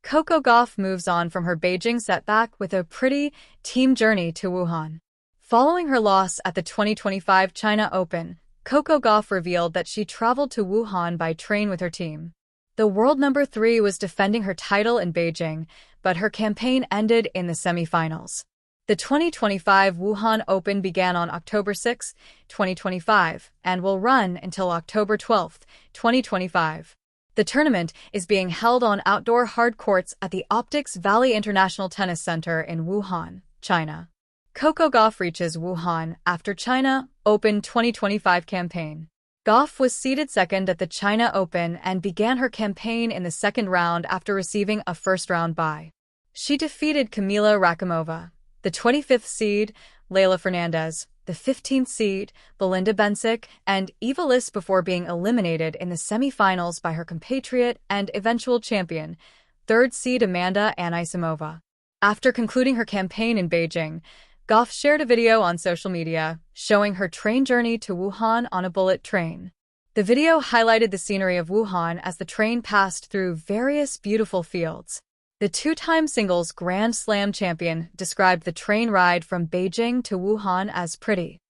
Coco Gauff moves on from her Beijing setback with a pretty team journey to Wuhan. Following her loss at the 2025 China Open, Coco Gauff revealed that she traveled to Wuhan by train with her team. The world number 3 was defending her title in Beijing, but her campaign ended in the semifinals. The 2025 Wuhan Open began on October 6, 2025, and will run until October 12, 2025. The tournament is being held on outdoor hard courts at the Optics Valley International Tennis Center in Wuhan, China. Coco Gauff reaches Wuhan after China Open 2025 campaign. Gauff was seeded second at the China Open and began her campaign in the second round after receiving a first-round bye. She defeated Kamila Rakimova, the 25th seed, Leylah Fernandez, the 15th seed, Belinda Bencic, and Eva Lys before being eliminated in the semifinals by her compatriot and eventual champion, 3rd seed Amanda Anisimova. After concluding her campaign in Beijing, Gauff shared a video on social media showing her train journey to Wuhan on a bullet train. The video highlighted the scenery of Wuhan as the train passed through various beautiful fields. The two-time singles Grand Slam champion described the train ride from Beijing to Wuhan as pretty.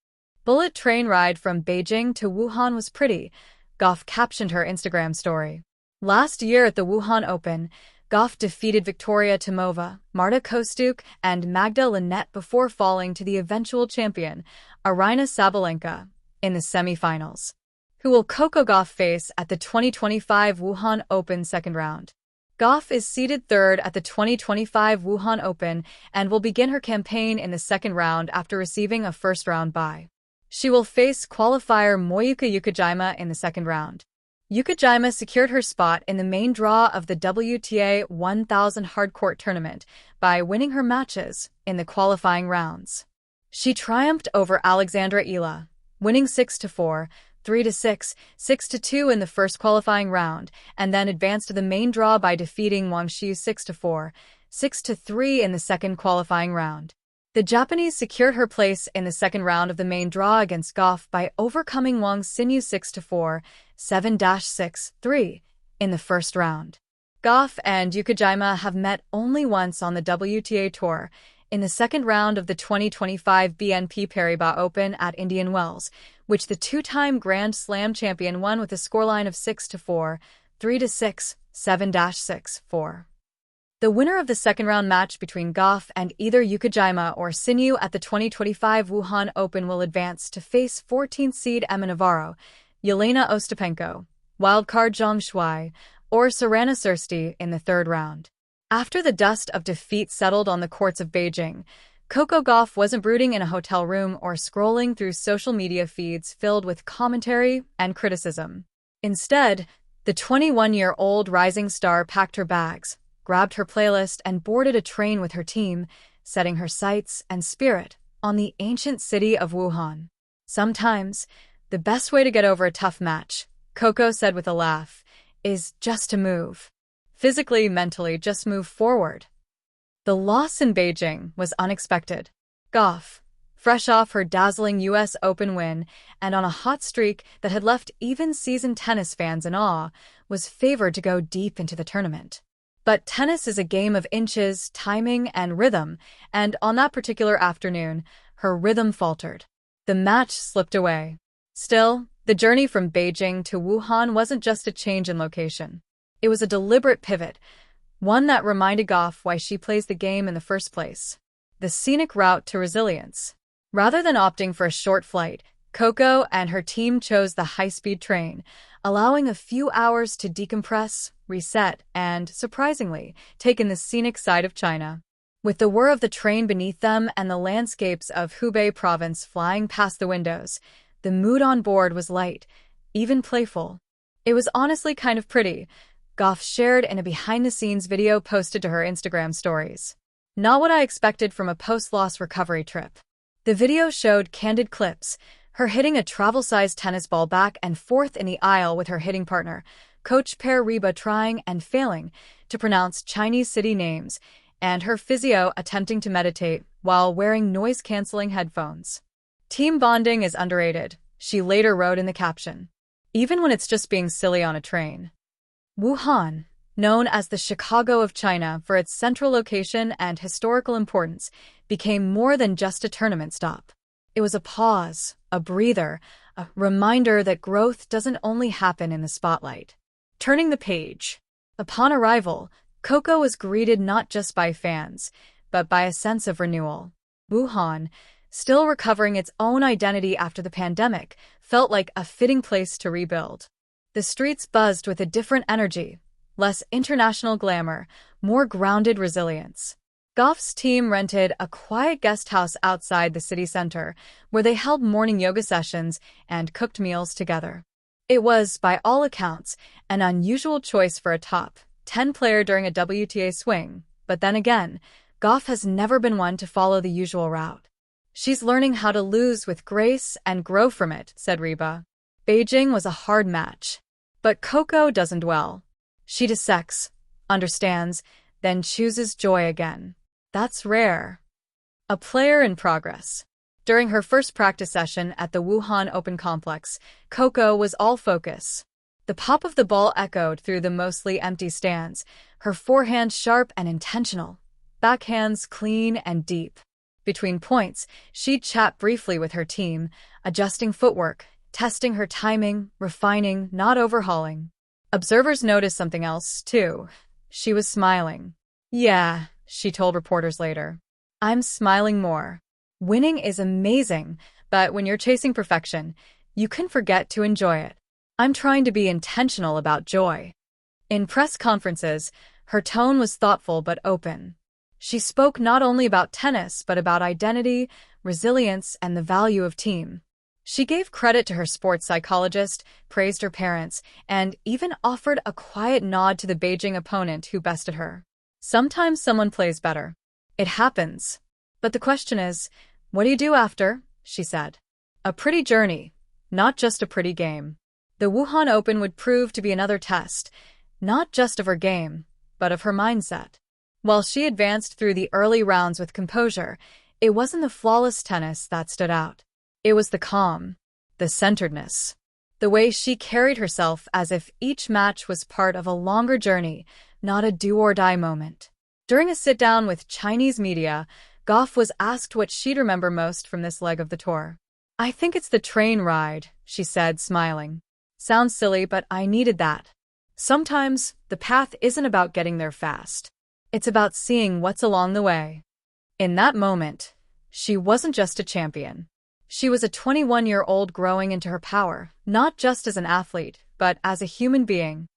"Bullet train ride from Beijing to Wuhan was pretty," Gauff captioned her Instagram story. Last year at the Wuhan Open, Gauff defeated Victoria Timova, Marta Kostyuk, and Magda Linette before falling to the eventual champion, Aryna Sabalenka, in the semifinals. Who will Coco Gauff face at the 2025 Wuhan Open second round? Gauff is seeded third at the 2025 Wuhan Open and will begin her campaign in the second round after receiving a first-round bye. She will face qualifier Moyuka Yukijima in the second round. Yukijima secured her spot in the main draw of the WTA 1000 hardcourt tournament by winning her matches in the qualifying rounds. She triumphed over Alexandra Ela, winning 6-4, 3-6, 6-2 in the first qualifying round, and then advanced to the main draw by defeating Wang Xiu 6-4, 6-3 in the second qualifying round. The Japanese secured her place in the second round of the main draw against Gauff by overcoming Wang Xinyu 6-4, 7-6, 3 in the first round. Gauff and Yukijima have met only once on the WTA Tour, in the second round of the 2025 BNP Paribas Open at Indian Wells, which the two-time Grand Slam champion won with a scoreline of 6-4, 3-6, 7-6, 4. The winner of the second-round match between Gauff and either Yukijima or Xinyu at the 2025 Wuhan Open will advance to face 14th seed Emma Navarro, Yelena Ostapenko, wildcard Zhang Shuai, or Sorana Cîrstea in the third round. After the dust of defeat settled on the courts of Beijing, Coco Gauff wasn't brooding in a hotel room or scrolling through social media feeds filled with commentary and criticism. Instead, the 21-year-old rising star packed her bags, grabbed her playlist, and boarded a train with her team, setting her sights and spirit on the ancient city of Wuhan. "Sometimes, the best way to get over a tough match," Coco said with a laugh, "is just to move. Physically, mentally, just move forward." The loss in Beijing was unexpected. Gauff, fresh off her dazzling US Open win and on a hot streak that had left even seasoned tennis fans in awe, was favored to go deep into the tournament. But tennis is a game of inches, timing, and rhythm, and on that particular afternoon, her rhythm faltered. The match slipped away. Still, the journey from Beijing to Wuhan wasn't just a change in location. It was a deliberate pivot, one that reminded Gauff why she plays the game in the first place: the scenic route to resilience. Rather than opting for a short flight, Coco and her team chose the high-speed train, allowing a few hours to decompress, reset, and, surprisingly, take in the scenic side of China. With the whir of the train beneath them and the landscapes of Hubei province flying past the windows, the mood on board was light, even playful. "It was honestly kind of pretty," Gauff shared in a behind-the-scenes video posted to her Instagram stories. "Not what I expected from a post-loss recovery trip." The video showed candid clips, her hitting a travel-sized tennis ball back and forth in the aisle with her hitting partner, coach pair Reba trying and failing to pronounce Chinese city names, and her physio attempting to meditate while wearing noise-canceling headphones. "Team bonding is underrated," she later wrote in the caption. "Even when it's just being silly on a train." Wuhan, known as the Chicago of China for its central location and historical importance, became more than just a tournament stop. It was a pause, a breather, a reminder that growth doesn't only happen in the spotlight. Turning the page. Upon arrival, Coco was greeted not just by fans, but by a sense of renewal. Wuhan, still recovering its own identity after the pandemic, felt like a fitting place to rebuild. The streets buzzed with a different energy, less international glamour, more grounded resilience. Gauff's team rented a quiet guest house outside the city center, where they held morning yoga sessions and cooked meals together. It was, by all accounts, an unusual choice for a top 10 player during a WTA swing, but then again, Gauff has never been one to follow the usual route. She's learning how to lose with grace and grow from it, said Reba. Beijing was a hard match. But Coco doesn't dwell. She dissects, understands, then chooses joy again. That's rare. A player in progress. During her first practice session at the Wuhan Open Complex, Coco was all focus. The pop of the ball echoed through the mostly empty stands, her forehand sharp and intentional, backhands clean and deep. Between points, she'd chat briefly with her team, adjusting footwork, testing her timing, refining, not overhauling. Observers noticed something else, too. She was smiling. Yeah, she told reporters later. I'm smiling more. Winning is amazing, but when you're chasing perfection, you can forget to enjoy it. I'm trying to be intentional about joy. In press conferences, her tone was thoughtful but open. She spoke not only about tennis, but about identity, resilience, and the value of team. She gave credit to her sports psychologist, praised her parents, and even offered a quiet nod to the Beijing opponent who bested her. Sometimes someone plays better. It happens. But the question is, what do you do after? She said. A pretty journey, not just a pretty game. The Wuhan Open would prove to be another test, not just of her game, but of her mindset. While she advanced through the early rounds with composure, it wasn't the flawless tennis that stood out. It was the calm, the centeredness, the way she carried herself as if each match was part of a longer journey, not a do-or-die moment. During a sit-down with Chinese media, Gauff was asked what she'd remember most from this leg of the tour. I think it's the train ride, she said, smiling. Sounds silly, but I needed that. Sometimes, the path isn't about getting there fast. It's about seeing what's along the way. In that moment, she wasn't just a champion. She was a 21-year-old growing into her power, not just as an athlete, but as a human being.